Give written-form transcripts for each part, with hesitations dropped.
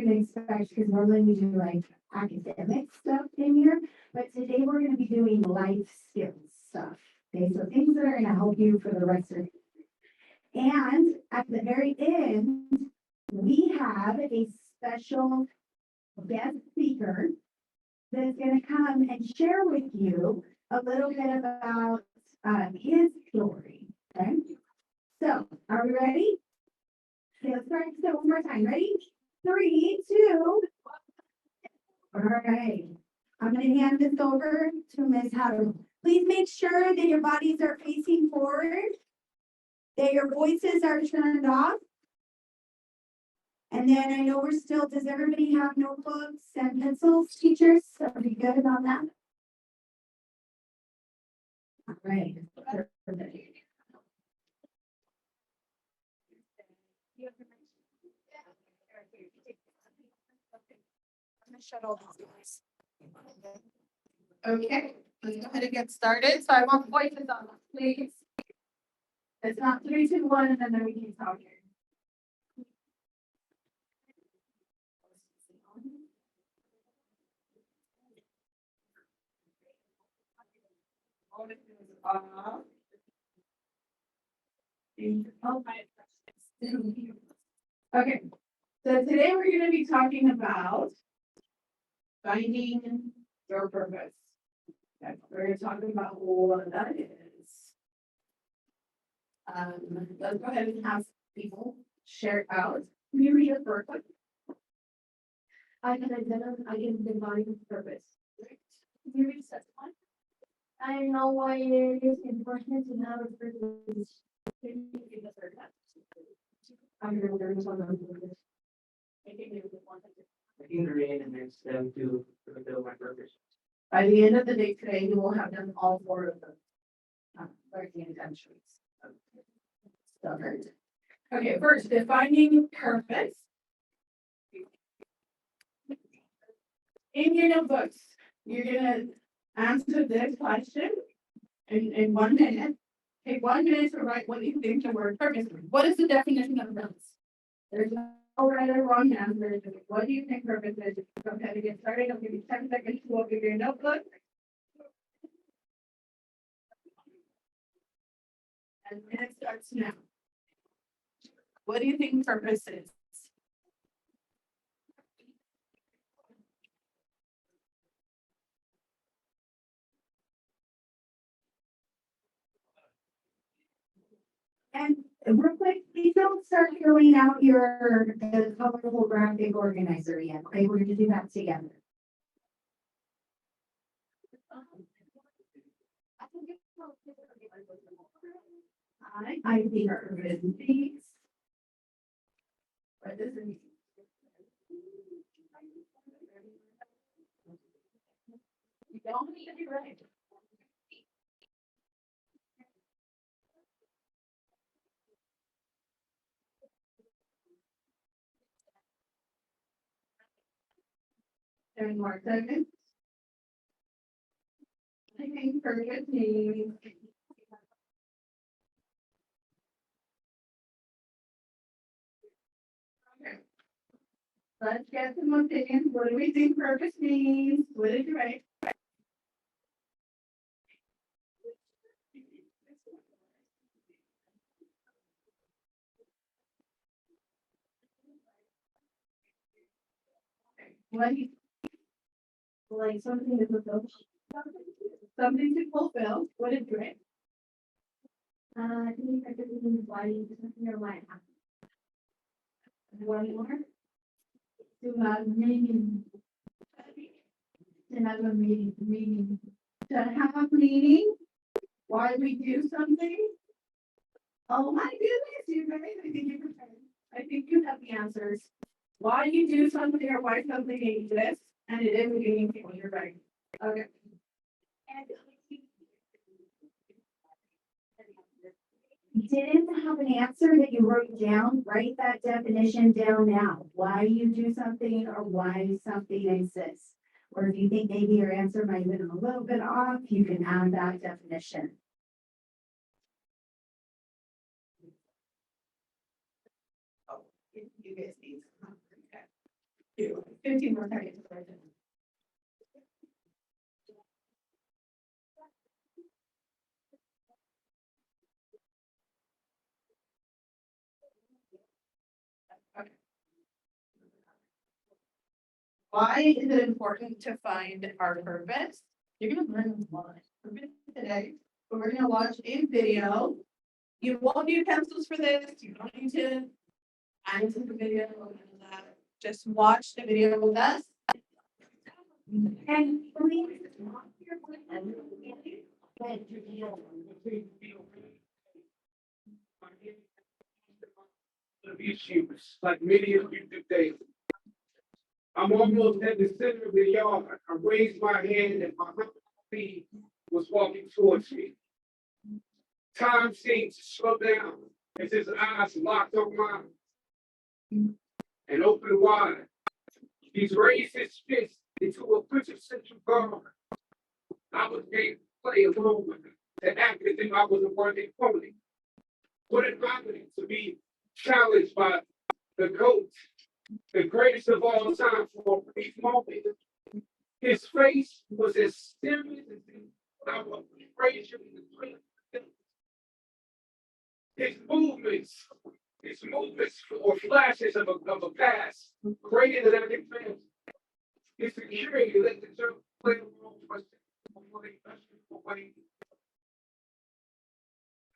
going to expect, because normally we do like academic stuff in here, but today we're going to be doing life skills stuff. Okay, so things that are going to help you for the rest of the day. And at the very end, we have a special guest speaker that's going to come and share with you a little bit about his story. Okay, so are we ready? Okay, let's start this one more time. Ready? 3, 2. All right. I'm going to hand this over to Ms. Howard. Please make sure that your bodies are facing forward, that your voices are turned off. And then I know we're still, does everybody have notebooks and pencils, teachers? Are we good on that? All right. Perfect. Shuttle these guys. Okay, let's go ahead and get started. So I want voices on this, please. It's not 3, 2, 1, and then we can talk here. Okay, so today we're going to be talking about finding your purpose. Okay, we're going to talk about what that is. Let's go ahead and have people share it out. Can you read it first? I can define purpose. Can you read the second one? I know why it is important to have a purpose. Can you give the third one? I'm going to learn something. I think maybe the one. I can read and then them to fulfill my purpose. By the end of the day today, you will have done all 4 of them. Learning intentions. Stubborn. Okay, first, defining purpose. In your notebooks, you're gonna answer this question in 1 minute. Take 1 minute to write what you think the word purpose is. What is the definition of purpose? There's no right or wrong answer. What do you think purpose is? Go ahead and get started. I'll give you 10 seconds to open your notebook. And it starts now. What do you think purpose is? And real quick, please don't start filling out the colorful graphic organizer yet. Okay, we're going to do that together. I think purpose means. What does it mean? You don't need to be right. Any more seconds? I think purpose means. Okay. Let's get some opinions. What do we think purpose means? What did you write? What do you, like something to fulfill? Something to fulfill. What did you write? I think purpose means why you do something or why it happens. One more. To have meaning. To have a meaning. To have meaning. Why we do something. Oh my goodness, you guys! I think you have the answers. Why you do something or why something exists, and it is meaningful when you're right. Okay. Didn't have an answer that you wrote down, write that definition down now. Why you do something or why something exists. Or if you think maybe your answer might have been a little bit off, you can add that definition. Oh, you guys need some. Okay. 15 more seconds. Okay. Why is it important to find our purpose? You're gonna learn a lot today, but we're gonna watch a video. You won't need pencils for this. You don't need to answer the video or none of that. Just watch the video with us. And please. Of issues like many of you today. I'm almost at the center of the yard. I raised my hand and my feet was walking towards me. Time seemed to slow down as his eyes locked on mine and opened wide. He's raised his fist into a quintessential guard. I was game to play along with him, to act as if I was a worthy opponent. What an honor to be challenged by the GOAT, the greatest of all time for a brief moment. His face was as serious as I would praise you in the place. His movements were flashes of a past greater than I can fathom. His security let the joke play a role for a second before they ushered him away.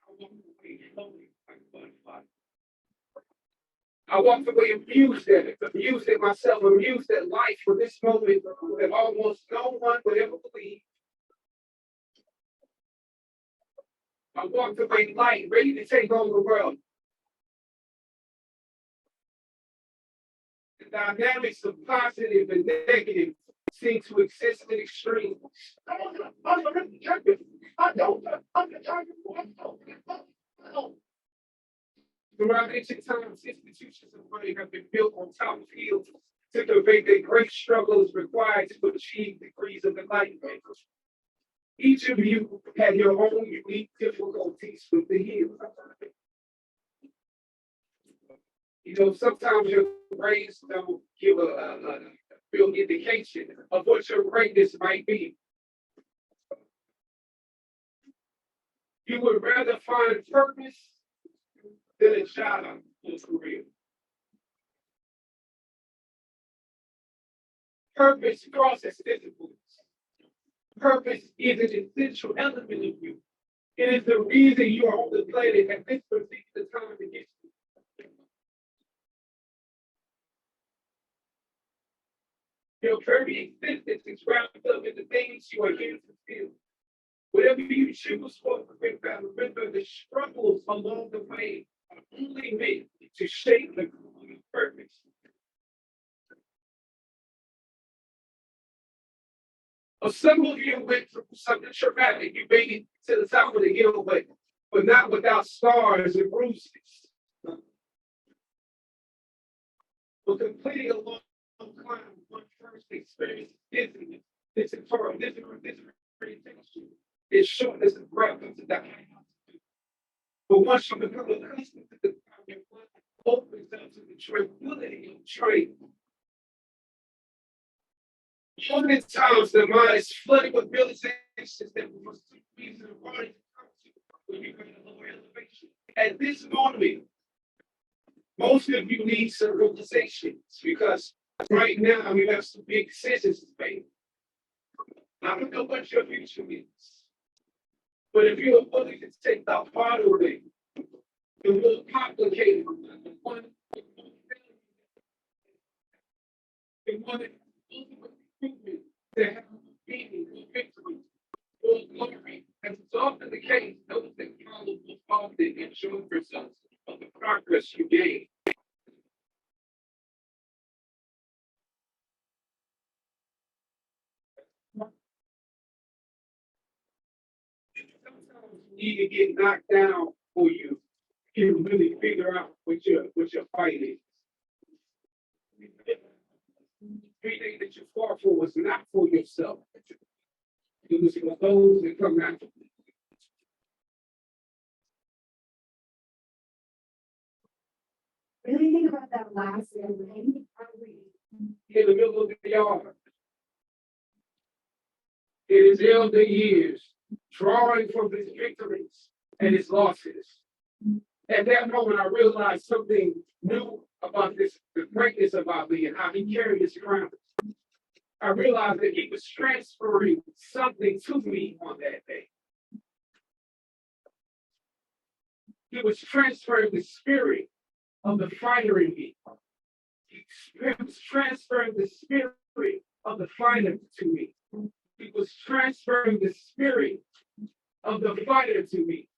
I walked away slowly like a butterfly. I walked away amused at myself, amused at life for this moment that almost no one would ever believe. I walked away light, ready to take on the world. The dynamics of positive and negative seem to exist in extremes. Throughout ancient times, institutions of learning have been built on top of hills to convey the great struggles required to achieve degrees of enlightenment. Each of you had your own unique difficulties with the hills. You know, sometimes your grades don't give a real indication of what your greatness might be. You would rather find purpose than a job or career. Purpose crosses disciplines. Purpose is an essential element of you. It is the reason you are on the planet at this particular time in history. Your very existence is wrapped up in the things you are here to feel. Whatever you choose for, remember the struggles along the way are only meant to shape the purpose. Some of you went through something traumatic. You made it to the top of the hill, but not without scars and bruises. But completing a long climb, one first experience dizziness, this orientation, it shortness of breath into that. But once you become accustomed to the time, your mind opens up to the tranquility of trade. Often times the mind is flooded with realizations that we must reason of body when you're in a lower elevation. At this moment, most of you need some realizations because right now you have some big decisions to make. I don't know what your future means, but if you're willing to take the hard way, the more complicated one, the one that to have meaning or victory or glory. As is often the case, those that follow will often ensure results of the progress you gain. Sometimes you need to get knocked down for you can really figure out what your fight is. Everything that you fought for was not for yourself. It was for those that come after you. Really think about that last line. in the middle of the yard. In his elder years, drawing from his victories and his losses. At that moment, I realized something new about this, the greatness about me and how he carried his crown. I realized that he was transferring something to me on that day. He was transferring the spirit of the fighter in me. He was transferring the spirit of the fighter to me. He was transferring the spirit of the fighter to me.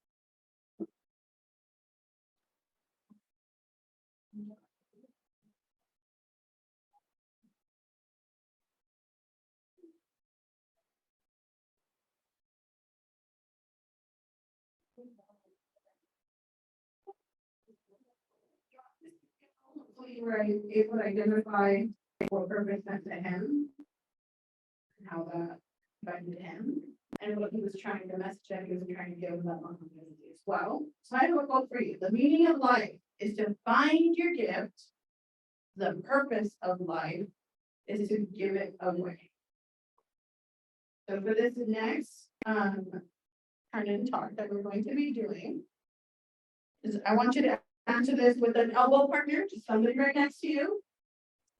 Hopefully you were able to identify what purpose meant to him, and how that affected him, and what he was trying to message that he was trying to give that month as well. So I have a quote for you. The meaning of life is to find your gift. The purpose of life is to give it away. So for this next kind of talk that we're going to be doing, is I want you to answer this with an elbow partner, just somebody right next to you.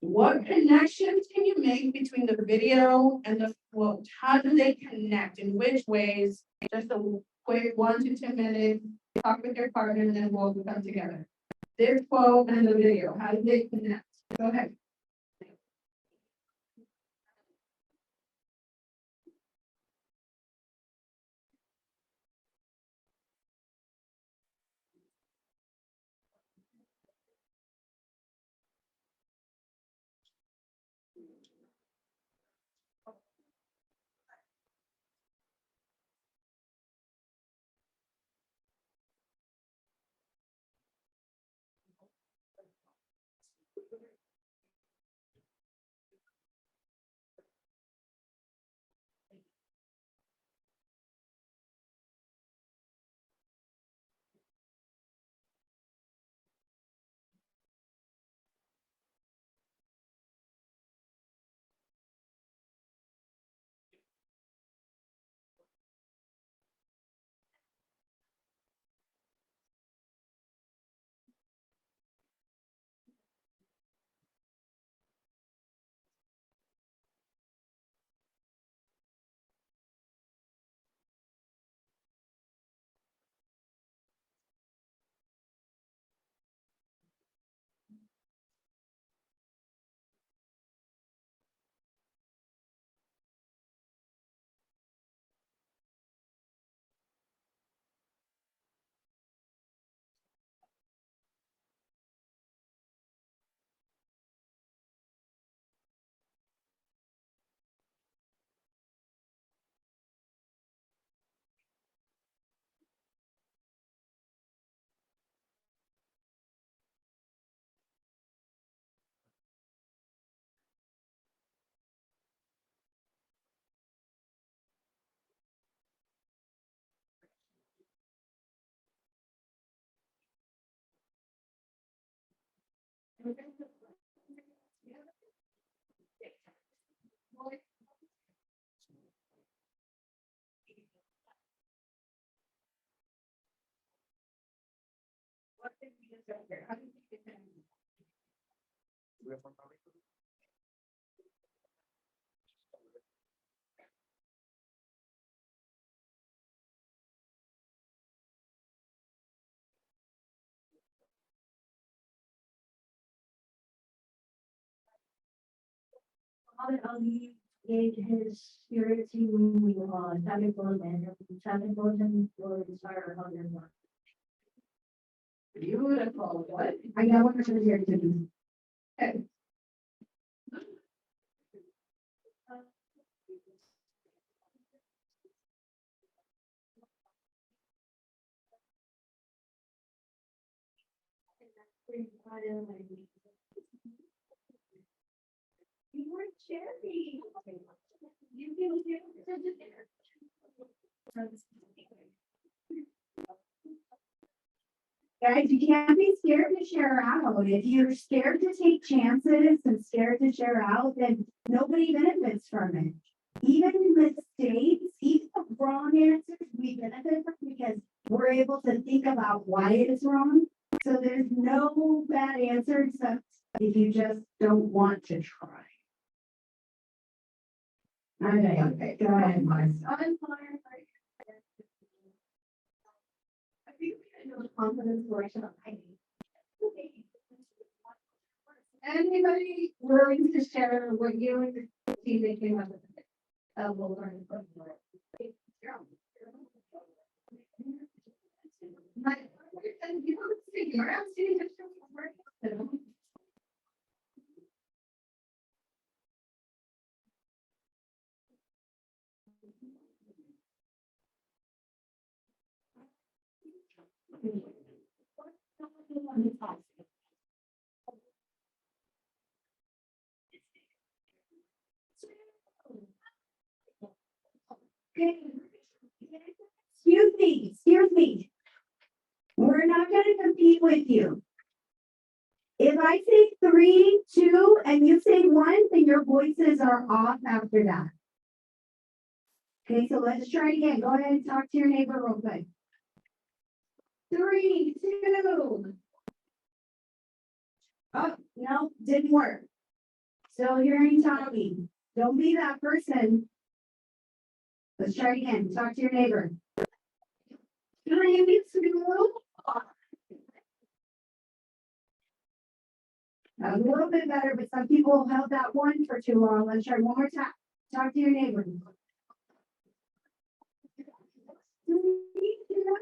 What connections can you make between the video and the quote? How do they connect? In which ways? Just a quick 1 to 2 minutes, talk with your partner, and then we'll come together. This quote and the video, how do they connect? Go ahead. Ali gave his spirit to Sabbath and Sabbath and for inspire others. Beautiful. What? I got one person here to do. Okay. You weren't Cherry. You can hear Guys, you can't be scared to share out. If you're scared to take chances and scared to share out, then nobody benefits from it. Even mistakes, even wrong answers, we benefit from because we're able to think about why it is wrong. So there's no bad answer except if you just don't want to try. Okay, go ahead, Mars. I think I know the confidence workshop. Anybody willing to share what you and the team that came up with? We'll learn from you. And you don't see, you're asking if you're working. Excuse me. We're not gonna compete with you. If I say 3, 2, and you say 1, then your voices are off after that. Okay, so let's try again. Go ahead and talk to your neighbor real quick. 3, 2. Oh, no, didn't work. Still hearing Tommy. Don't be that person. Let's try it again. Talk to your neighbor. 3, 2. A little bit better, but some people held that 1 for too long. Let's try one more time. Talk to your neighbor. 3, 2.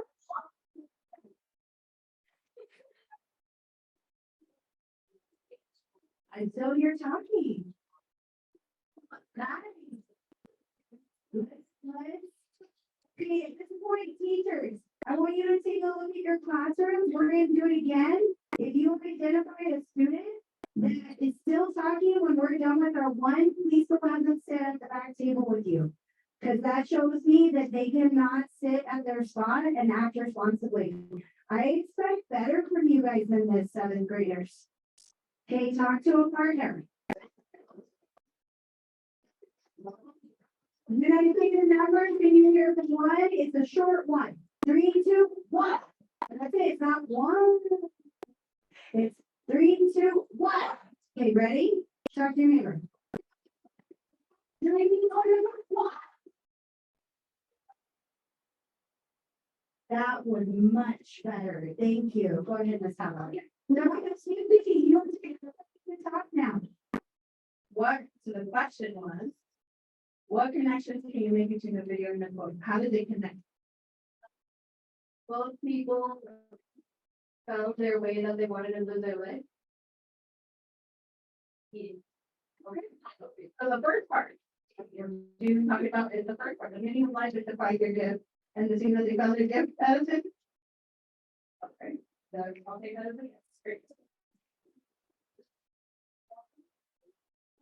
Until you're talking. Guys. Okay, at this point, teachers, I want you to take a look at your classrooms. We're gonna do it again. If you identify a student that is still talking when we're done with our 1, please go ahead and sit at the back table with you. Because that shows me that they cannot sit at their spot and act responsibly. I expect better from you guys than this 7th graders. Okay, talk to a partner. Did I say the numbers? Can you hear the 1? It's a short 1. 3, 2, 1. And that's it. It's not 1. It's 3, 2, 1. Okay, ready? Talk to your neighbor. 3, 2, 1. That was much better. Thank you. Go ahead, Miss Howard. No, excuse me. You don't take the talk now. So the question was, what connections can you make between the video and the book? How did they connect? Both people found their way that they wanted to live their life. Okay, so the first part, you talk about is the first part, the meaning of life is to find your gift, and the thing that they found their gift as it. Okay, so I'll take that as a yes, great.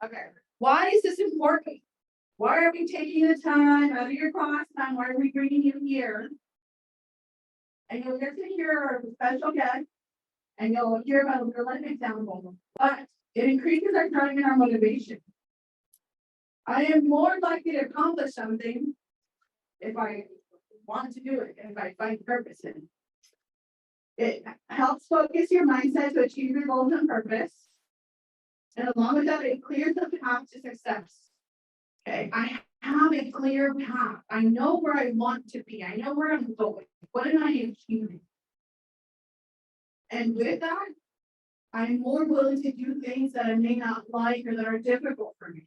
Okay, why is this important? Why are we taking the time out of your class time? Why are we bringing you here? And you'll get to hear our special guest, and you'll hear about a real life example, but it increases our drive and our motivation. I am more likely to accomplish something if I want to do it, if I find purpose in it. It helps focus your mindset to achieve your goals and purpose. And along with that, it clears the path to success. Okay, I have a clear path. I know where I want to be. I know where I'm going. What am I achieving? And with that, I'm more willing to do things that I may not like or that are difficult for me.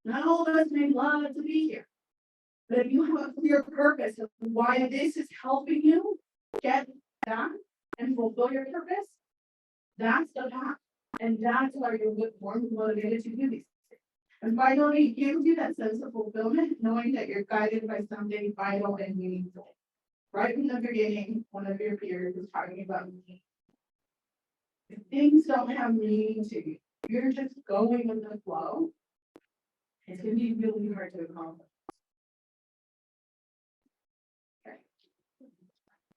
Not all of us may love to be here. But if you have a clear purpose of why this is helping you get that and fulfill your purpose, that's the path. And that's why you're more motivated to do these things. And finally, it gives you that sense of fulfillment, knowing that you're guided by something vital and meaningful. Right from the beginning, one of your peers was talking about meaning. If things don't have meaning to you, you're just going with the flow, it's gonna be really hard to accomplish. Okay.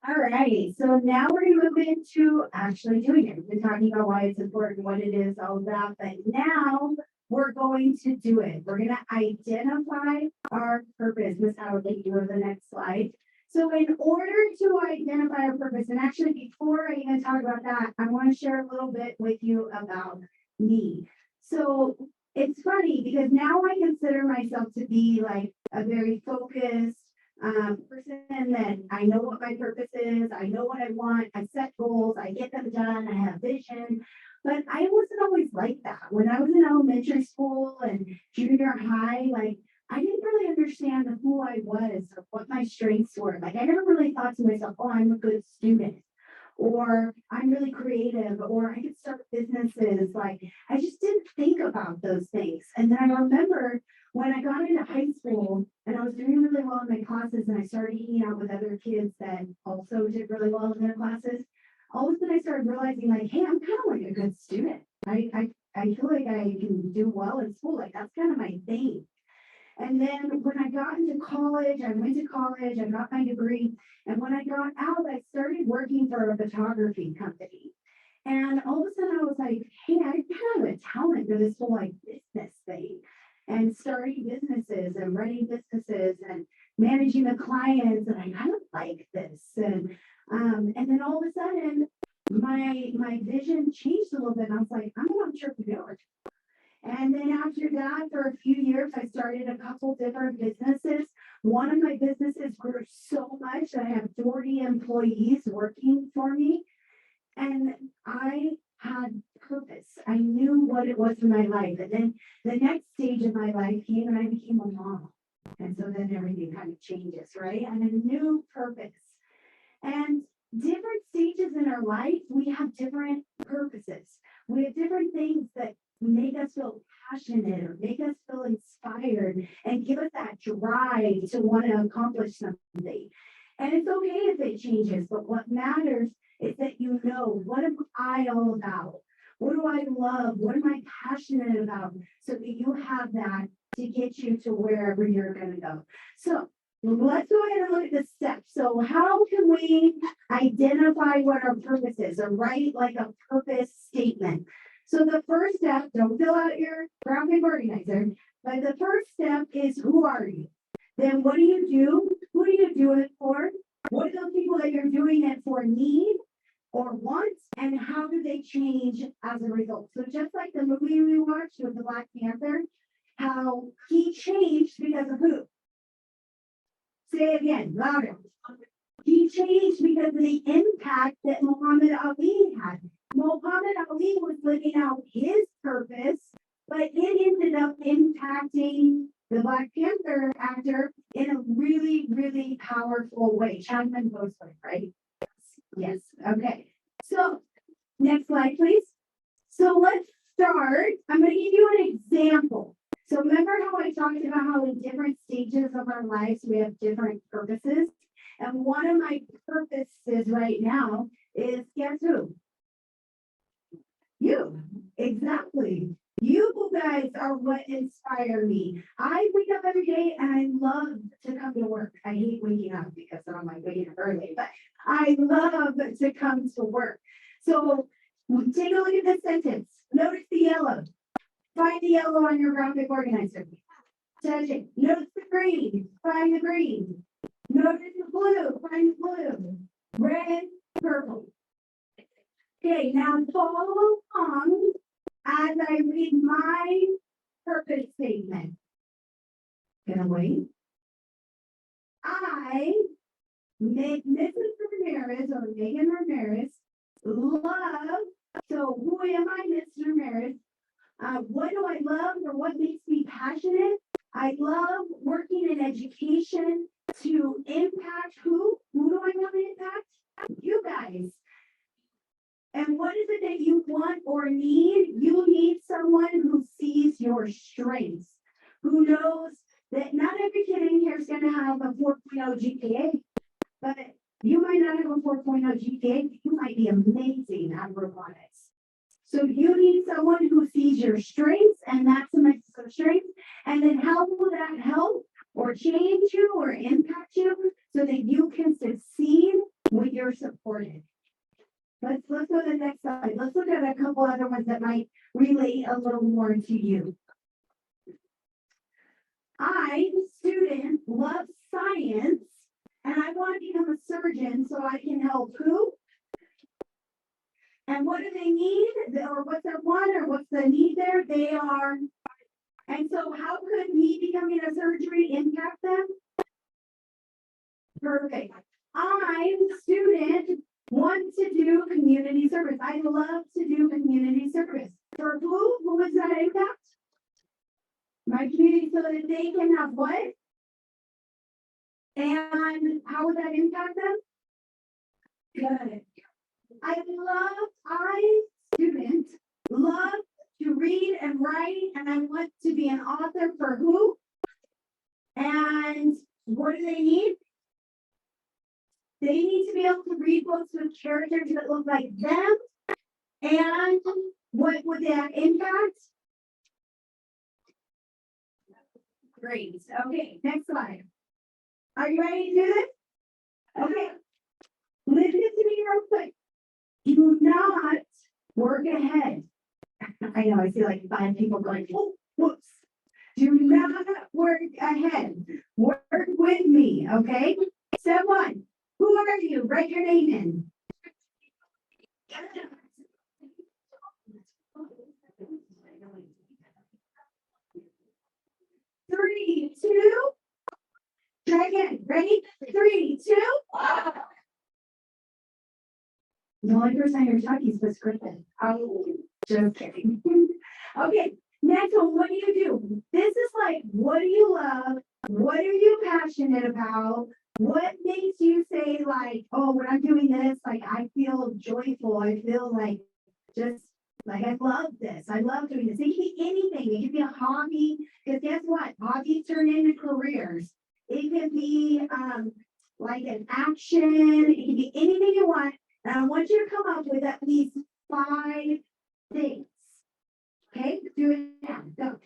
Alrighty, so now we're gonna move into actually doing it. We've been talking about why it's important, what it is, all of that, but now we're going to do it. We're gonna identify our purpose. Miss Howard, take you to the next slide. So in order to identify our purpose, and actually before I even talk about that, I want to share a little bit with you about me. So it's funny because now I consider myself to be like a very focused person that I know what my purpose is, I know what I want, I set goals, I get them done, I have vision. But I wasn't always like that. When I was in elementary school and junior high, like I didn't really understand who I was or what my strengths were. Like I never really thought to myself, oh, I'm a good student, or I'm really creative, or I could start businesses. Like I just didn't think about those things. And then I remember when I got into high school and I was doing really well in my classes and I started hanging out with other kids that also did really well in their classes, all of a sudden I started realizing like, hey, I'm kind of like a good student. I feel like I can do well in school. Like that's kind of my thing. And then when I got into college, I went to college, I got my degree. And when I got out, I started working for a photography company. And all of a sudden I was like, hey, I kind of have a talent for this whole like business thing and starting businesses and running businesses and managing the clients. And I kind of like this. And then all of a sudden my vision changed a little bit. And I was like, I'm an entrepreneur. And then after that, for a few years, I started a couple different businesses. One of my businesses grew so much that I have 40 employees working for me. And I had purpose. I knew what it was in my life. And then the next stage of my life came and I became a mom. And so then everything kind of changes, right? And a new purpose. And different stages in our life, we have different purposes. We have different things that make us feel passionate or make us feel inspired and give us that drive to want to accomplish something. And it's okay if it changes, but what matters is that you know, what am I all about? What do I love? What am I passionate about? So that you have that to get you to wherever you're going to go. So let's go ahead and look at the steps. So how can we identify what our purpose is or write like a purpose statement? So the first step, don't fill out your graphic organizer, but the first step is who are you? Then what do you do? Who do you do it for? What do those people that you're doing it for need or want? And how do they change as a result? So just like the movie we watched with the Black Panther, how he changed because of who? Say it again, louder. He changed because of the impact that Muhammad Ali had. Muhammad Ali was living out his purpose, but it ended up impacting the Black Panther actor in a really, really powerful way. Chadman Boseman, right? Yes. Okay. So next slide, please. So let's start. I'm going to give you an example. So remember how I talked about how in different stages of our lives, we have different purposes. And one of my purposes right now is guess who? You. Exactly. You guys are what inspire me. I wake up every day and I love to come to work. I hate waking up because I'm like waking up early, but I love to come to work. So take a look at this sentence. Notice the yellow. Find the yellow on your graphic organizer. Touch it. Notice the green. Find the green. Notice the blue. Find the blue. Red, purple. Okay, now follow along as I read my purpose statement. Gonna wait. I make Mrs. Ramirez or Megan Ramirez love. So who am I, Mr. Ramirez? What do I love or what makes me passionate? I love working in education to impact who? Who do I want to impact? You guys. And what is it that you want or need? You need someone who sees your strengths, who knows that not every kid in here is going to have a 4.0 GPA, but you might not have a 4.0 GPA, but you might be amazing at robotics. So you need someone who sees your strengths and maximizes those strengths. And then how will that help or change you or impact you so that you can succeed with your word to you. I, student, love science, and I want to become a surgeon so I can help who? And what do they need? Or what's their want or what's the need there? They are. And so how could me becoming a surgery impact them? Perfect. I, student, want to do community service. I love to do community service. For who? Who is that impact? My community, so that they can have what? And how would that impact them? Good. I, student, love to read and write, and I want to be an author for who? And what do they need? They need to be able to read books with characters that look like them. And what would that impact? Great. Okay, next slide. Are you ready to do this? Okay. Listen to me real quick. Do not work ahead. I know, I see like 5 people going, oh, whoops. Do not work ahead. Work with me, okay? Step 1. Who are you? Write your name in. 3, 2. Try again. Ready? 3, 2. The only person I heard talking was Griffin. Oh, just kidding. Okay, next one. What do? This is like, what do you love? What are you passionate about? What makes you say like, oh, when I'm doing this, like I feel joyful. I feel like just like I love this. I love doing this. It can be anything. It can be a hobby. Because guess what? Hobbies turn into careers. It can be like an action. It can be anything you want. And I want you to come up with at least 5 things. Okay, do it now. Go.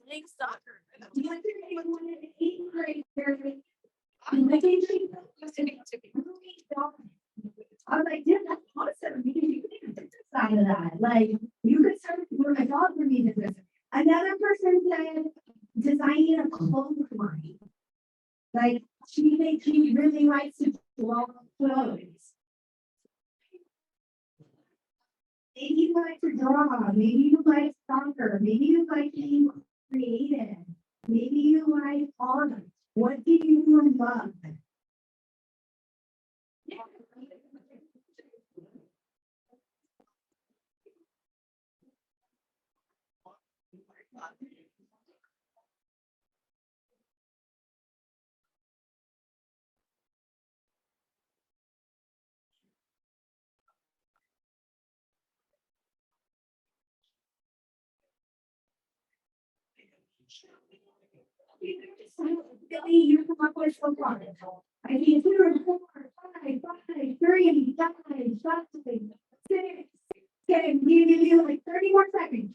Playing soccer. Eighth grade. I was like, yeah, that's awesome. Because you can do this side of that. Like, you could start with a dog for me to this. Another person said designing a clothesline. Like, she really likes to draw clothes. Maybe you like to draw, maybe you like soccer, maybe you like being creative, maybe you like art. What do you love? Billy, you come up with some fun. I need 2, 4, 5, 5, 3, 5, 5, 6. Okay, give you like 30 more seconds.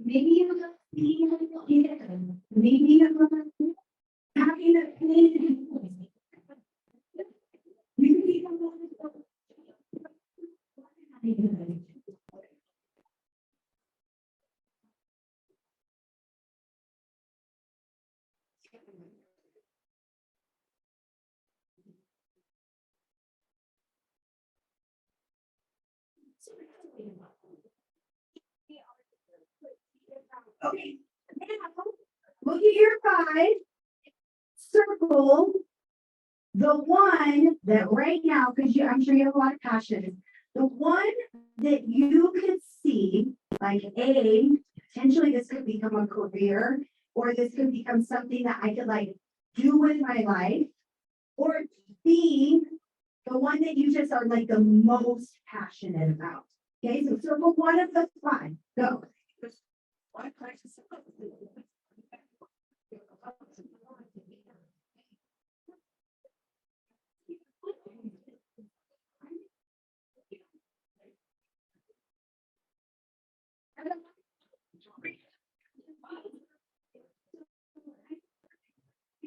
Maybe you love being maybe you love having a community. You can become Okay, now, look at your 5. Circle the one that right now, because I'm sure you have a lot of passions, the one that you could see, like potentially this could become a career, or this could become something that I could like do with my life, or B, the one that you just are like the most passionate about. Okay, so circle one of the 5. Go.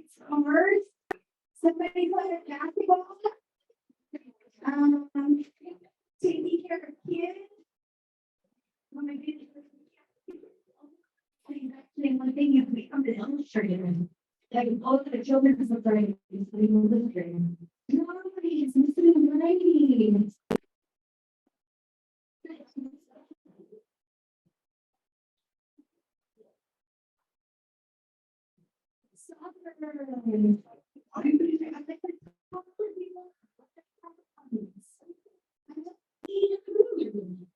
Scores. Somebody play basketball. Taking care of kids. Oh my goodness. Actually, one thing you become an illustrator. Like all of the children's writing, illustrating. Nobody is missing writing.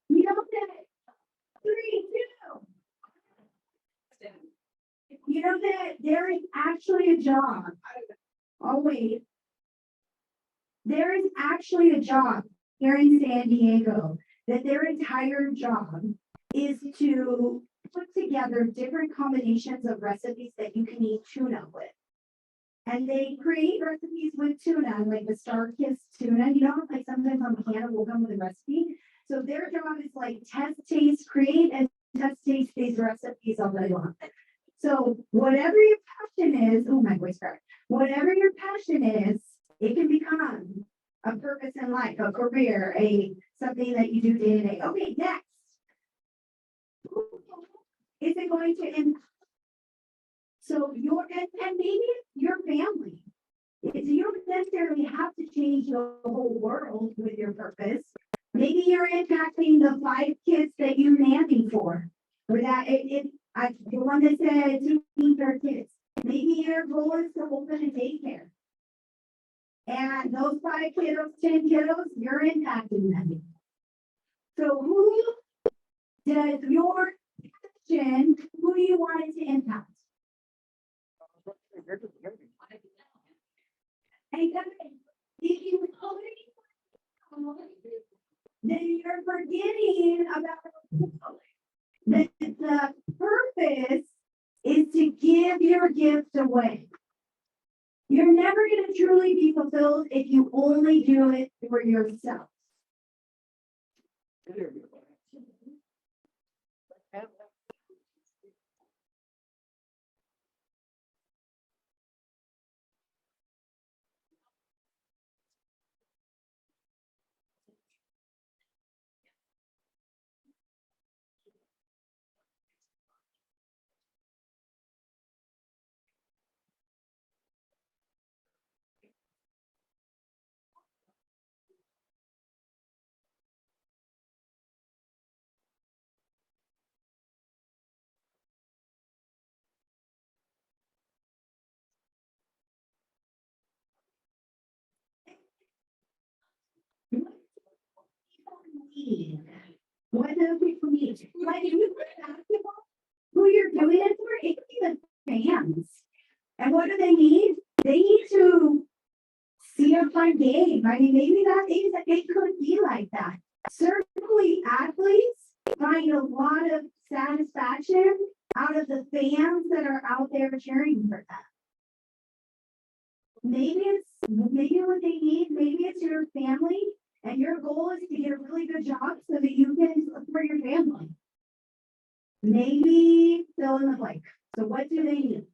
You know that 3, 2. You know that there is actually a job. Oh, wait. There is actually a job here in San Diego that their entire job is to put together different combinations of recipes that you can eat tuna with. And they create recipes with tuna, like the Star Kiss tuna, you know, like sometimes on the can will come with a recipe. So their job is like test, taste, create, and test, taste these recipes all day long. So whatever your passion is, oh, my voice cracked. Whatever your passion is, it can become a purpose in life, a career, something that you do day to day. Okay, next. Is it going to impact? So and maybe your family. You don't necessarily have to change the whole world with your purpose. Maybe you're impacting the 5 kids that you nanny for, or that the one that said taking care of kids. Maybe your goal is to open a daycare. And those 5 kiddos, 10 kiddos, you're impacting them. So who does your passion, who do you want it to impact? Hey, guys, if you then you're forgetting about the purpose is to give your gift away. You're never going to truly be fulfilled if you only do it for yourself. What do people need? Like if you play basketball, who you're doing it for, it could be the fans. And what do they need? They need to see a fun game. I mean, maybe it could be like that. Certainly athletes find a lot of satisfaction out of the fans that are out there cheering for them. Maybe what they need, maybe it's your family, and your goal is to get a really good job so that you can support your family. Maybe fill in the blank. So what do they need?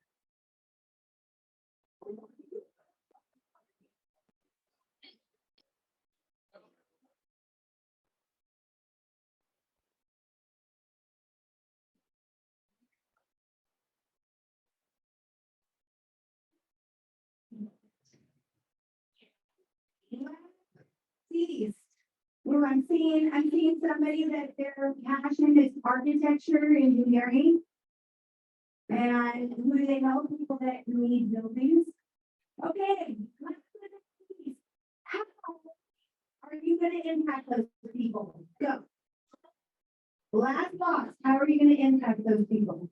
Cities. Where I'm seeing somebody that their passion is architecture, engineering. And who do they know? People that need buildings. Okay, let's look at these. How are you gonna impact those people? Go. Last box, how are you gonna impact those people?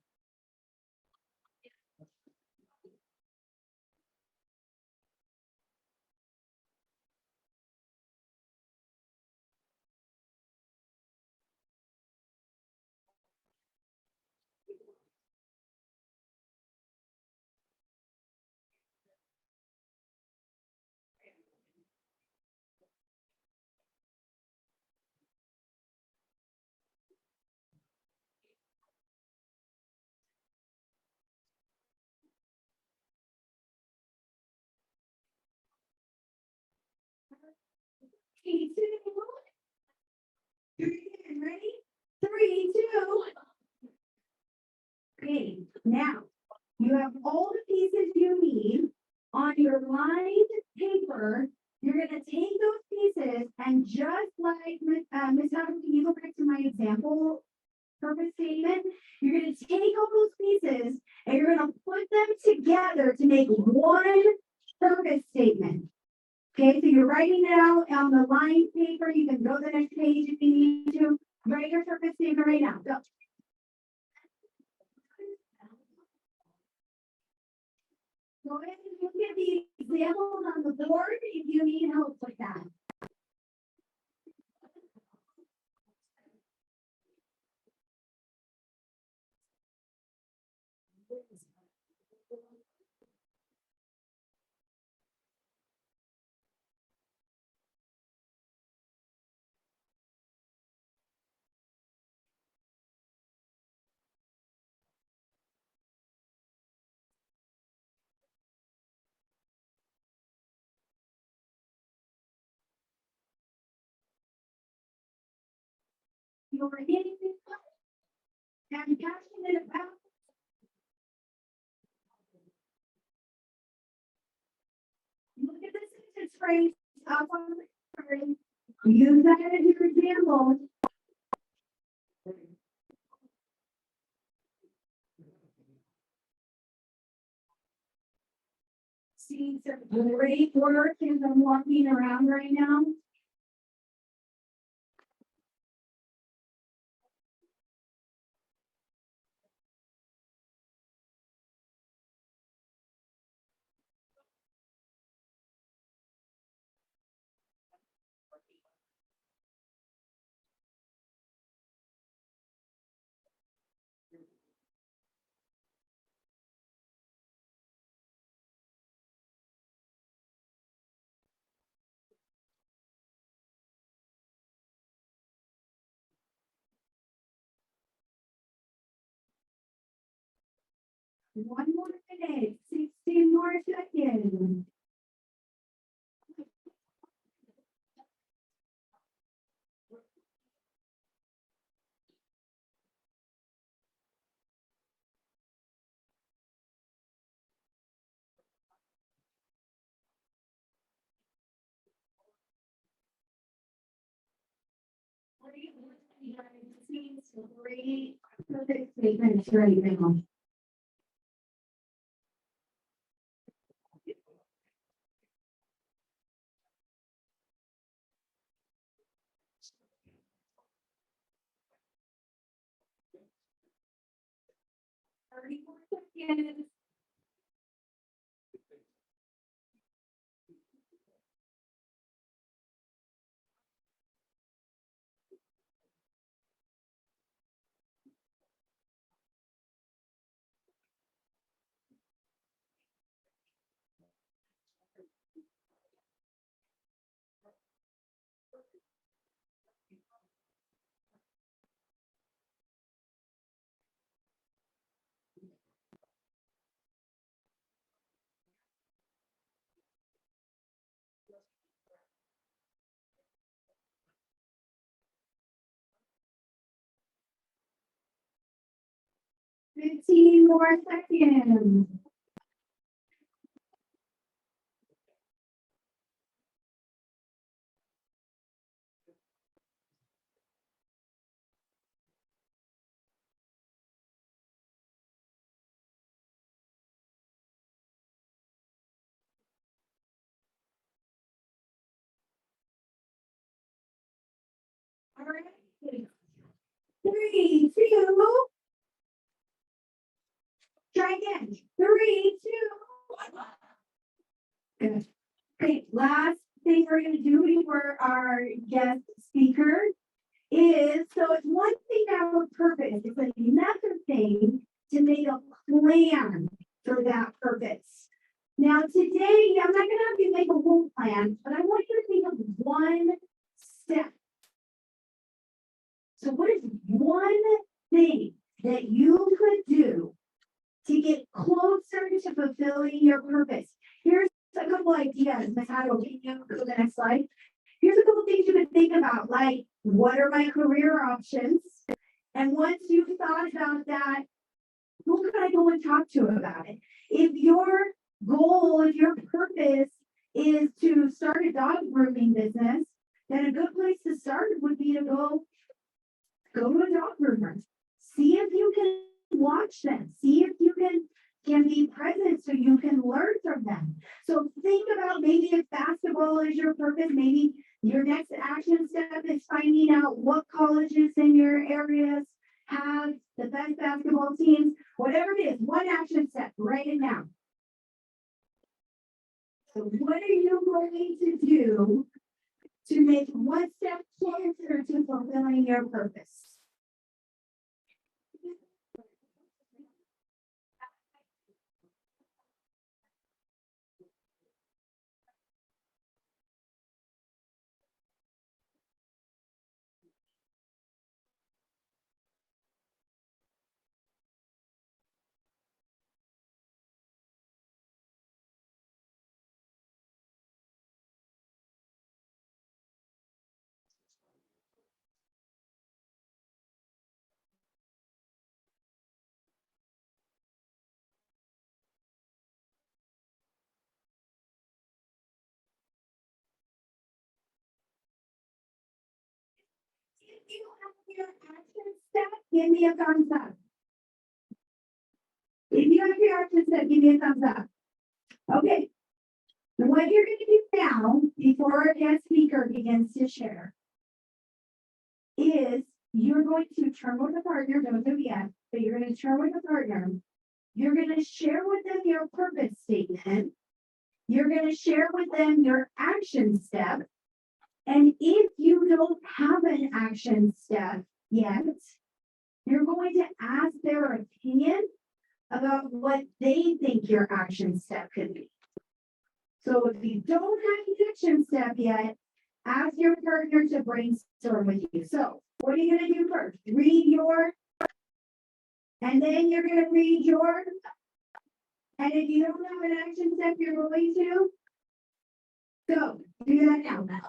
Three, two, ready? Three, two. Okay, now, you have all the pieces you need on your lined paper. You're gonna take those pieces and just like Ms. Hubbard, can you go back to my example purpose statement? You're gonna take all those pieces and you're gonna put them together to make one purpose statement. Okay, so you're writing it out on the lined paper. You can go to the next page if you need to. Write your purpose statement right now. Go. Go ahead and look at the examples on the board if you need help with that. You're hitting this and passionate about. Look at this sentence phrase up on the screen. Use that as your example. See some great work as I'm walking around right now. One more minute, 16 more seconds. Great perfect statements right now. Thirty more seconds. Fifteen more seconds. All right. 3, 2. Try again. 3, 2. Good. Okay, last thing we're gonna do before our guest speaker is, so it's one thing to have a purpose, it's another thing to make a plan for that purpose. Now today, I'm not gonna have you make a whole plan, but I want you to think of one step. So what is one thing that you could do to get closer to fulfilling your purpose? Here's a couple ideas. Ms. Haddo, can you go to the next slide? Here's a couple things you could think about, like what are my career options? And once you've thought about that, who can I go and talk to about it? If your goal, if your purpose is to start a dog grooming business, then a good place to start would be to go to a dog groomer. See if you can watch them. See if you can be present so you can learn from them. So think about, maybe if basketball is your purpose, maybe your next action step is finding out what colleges in your areas have the best basketball teams. Whatever it is, one action step, write it down. So what are you going to do to make one step closer to fulfilling your purpose? If you have your action step, give me a thumbs up. If you have your action step, give me a thumbs up. Okay. So what you're going to do now, before our guest speaker begins to share, is you're going to turn with a partner, don't do it yet, but you're going to turn with a partner. You're going to share with them your purpose statement. You're going to share with them your action step. And if you don't have an action step yet, you're going to ask their opinion about what they think your action step could be. So if you don't have an action step yet, ask your partner to brainstorm with you. So what are you going to do first? Read your, and then you're going to read your, and if you don't have an action step, you're going to go do that now.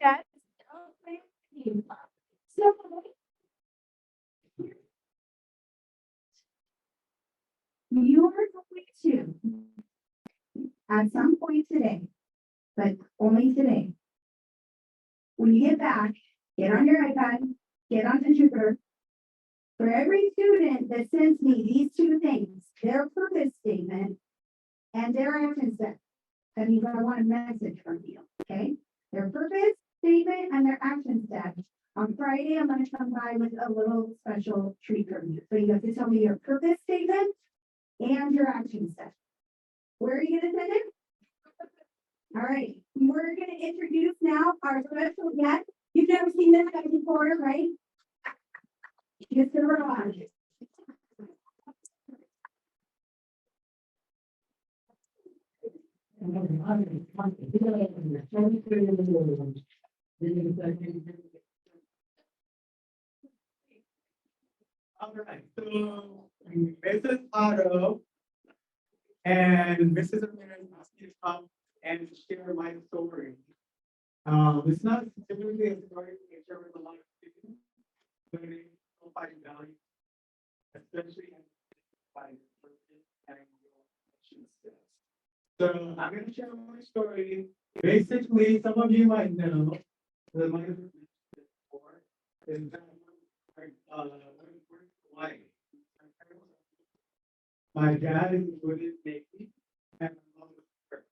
Test. So. You are going to, at some point today, but only today. When you get back, get on your iPad, get onto Jupyter. For every student that sends me these two things, their purpose statement and their action step, that means I want a message from you, okay? Their purpose statement and their action step. On Friday, I'm gonna come by with a little special treat from you. So you have to tell me your purpose statement and your action step. Where are you gonna send it? All right, we're gonna introduce now our special guest. You've never seen this guy before, right? Just a reminder. All right, so Mrs. Otto and Mrs. Ramirez asked me to come and share my story. It's not typically a story I share with a lot of students, but it will find value, especially in finding purpose and your action steps. So I'm going to share my story. Basically, some of you might know that my before is that Hawaii. My dad is with his Navy and my mom was her.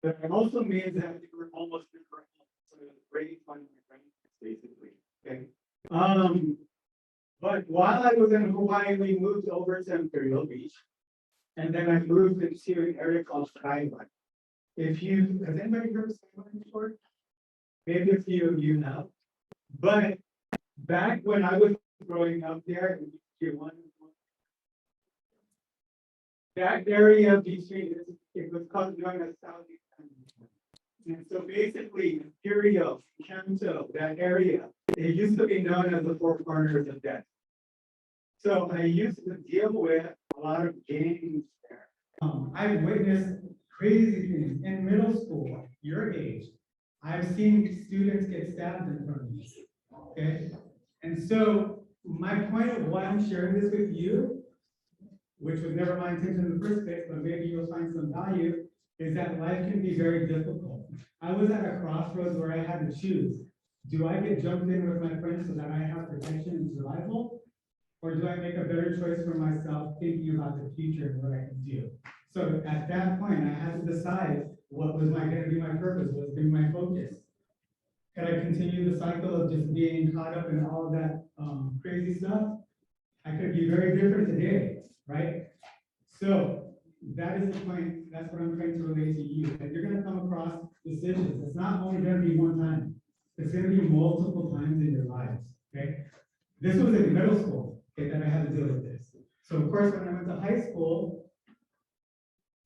But it also means that we were almost different. So it was raised by my grandparents, basically. Okay. But while I was in Hawaii, we moved over to Imperial Beach. And then I moved into an area called Skyline. Has anybody heard of Skyline before? Maybe a few of you have. But back when I was growing up there, in year one, that area between, it was called known as Southeast. And so basically, Imperial, Kanto, that area, it used to be known as the Four Corners of Death. So I used to deal with a lot of gangs there. I've witnessed crazy things in middle school, your age. I've seen students get stabbed in front of me. Okay, and so my point of why I'm sharing this with you, which was never my intention in the first place, but maybe you'll find some value, is that life can be very difficult. I was at a crossroads where I had to choose. Do I get jumped in with my friends so that I have protection and survival? Or do I make a better choice for myself, thinking about the future and what I can do? So at that point, I had to decide what was going to be my purpose, what was going to be my focus. Could I continue the cycle of just being caught up in all of that crazy stuff? I could be very different today, right? So that is the point. That's what I'm trying to relate to you. That you're going to come across decisions. It's not only going to be one time. It's going to be multiple times in your lives. Okay. This was in middle school. Okay, that I had to deal with this. So of course, when I went to high school,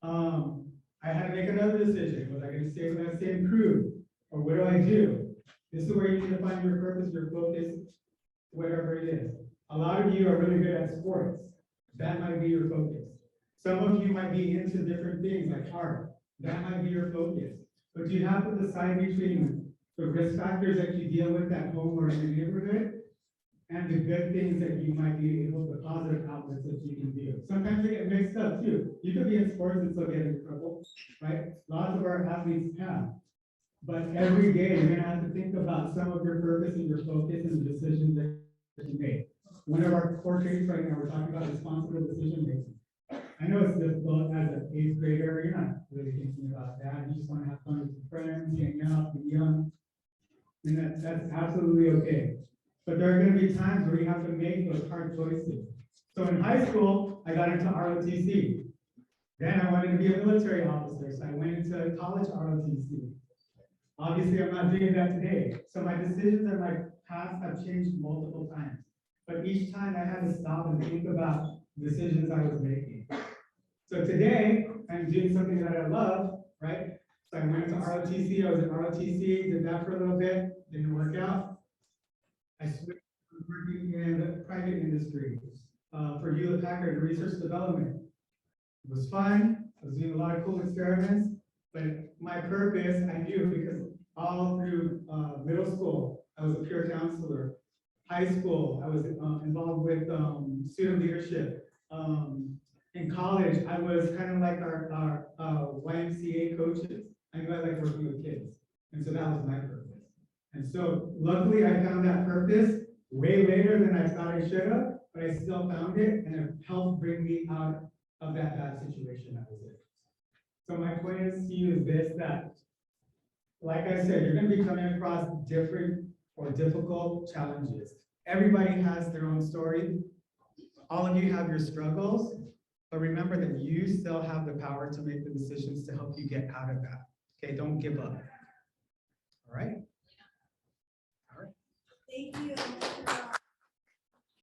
I had to make another decision. Was I going to stay with that same crew, or what do I do? This is where you need to find your purpose, your focus, whatever it is. A lot of you are really good at sports. That might be your focus. Some of you might be into different things like art. That might be your focus. But you have to decide between the risk factors that you deal with at home or in your neighborhood and the good things that you might be able, the positive outlets that you can do. Sometimes they get mixed up too. You could be in sports and still get in trouble, right? Lots of our athletes have. But every day you're gonna have to think about some of your purpose and your focus and the decisions that you make. One of our core traits right now, we're talking about responsible decision making. I know it's difficult as an 8th grader, you're not really thinking about that. You just want to have fun with your friends, hang out, be young. And that's absolutely okay. But there are going to be times where you have to make those hard choices. So in high school, I got into ROTC. Then I wanted to be a military officer, so I went into college ROTC. Obviously, I'm not doing that today. So my decisions and my paths have changed multiple times. But each time I had to stop and think about decisions I was making. So today, I'm doing something that I love, right? So I went to ROTC, I was in ROTC, did that for a little bit, didn't work out. I switched to working in the private industry for Hewlett Packard research development. It was fun, I was doing a lot of cool experiments, but my purpose, I knew because all through middle school, I was a peer counselor. High school, I was involved with student leadership. In college, I was kind of like our YMCA coaches. I knew I liked working with kids. And so that was my purpose. And so luckily I found that purpose way later than I thought I should have, but I still found it and it helped bring me out of that bad situation that was in. So my point is to you is this, that, like I said, you're gonna be coming across different or difficult challenges. Everybody has their own story. All of you have your struggles, but remember that you still have the power to make the decisions to help you get out of that. Okay, don't give up. All right? All right. Thank you.